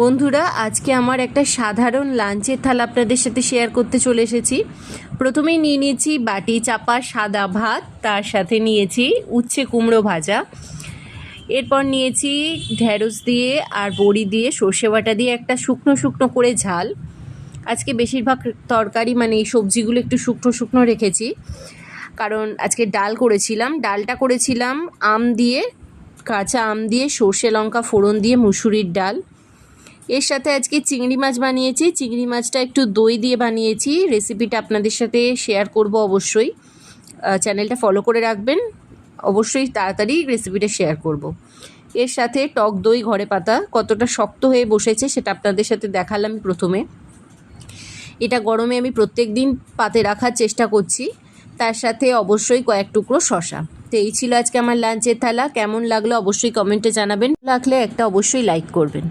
বন্ধুরা, আজকে আমার একটা সাধারণ লাঞ্চের থালা আপনাদের সাথে শেয়ার করতে চলে এসেছি। প্রথমেই নিয়ে নিয়েছি বাটি চাপা সাদা ভাত, তার সাথে নিয়েছি উচ্ছে কুমড়ো ভাজা, এরপর নিয়েছি ঢ্যাঁড়স দিয়ে আর বড়ি দিয়ে সর্ষে বাটা দিয়ে একটা শুকনো শুকনো করে ঝাল। আজকে বেশিরভাগ তরকারি মানে এই সবজিগুলো একটু শুকনো শুকনো রেখেছি, কারণ আজকে ডাল করেছিলাম। ডালটা করেছিলাম আম দিয়ে, কাঁচা আম দিয়ে, সর্ষে লঙ্কা ফোড়ন দিয়ে মুসুরির ডাল। এর সাথে আজকে চিংড়ি মাছ বানিয়েছি। চিংড়ি মাছটা একটু দই দিয়ে বানিয়েছি। রেসিপিটা আপনাদের সাথে শেয়ার করব অবশ্যই, চ্যানেলটা ফলো করে রাখবেন। অবশ্যই তাড়াতাড়ি রেসিপিটা শেয়ার করব। এর সাথে টক দই ঘরে পাতা, কতটা শক্ত হয়ে বসেছে সেটা আপনাদের সাথে দেখালাম প্রথমে। এটা গরমে আমি প্রত্যেক দিন পাতে রাখার চেষ্টা করছি। তার সাথে অবশ্যই কয়েক টুকরো শশা। তো এই ছিল আজকে আমার লাঞ্চের থালা। কেমন লাগলো অবশ্যই কমেন্টে জানাবেন। লাগলে একটা অবশ্যই লাইক করবেন।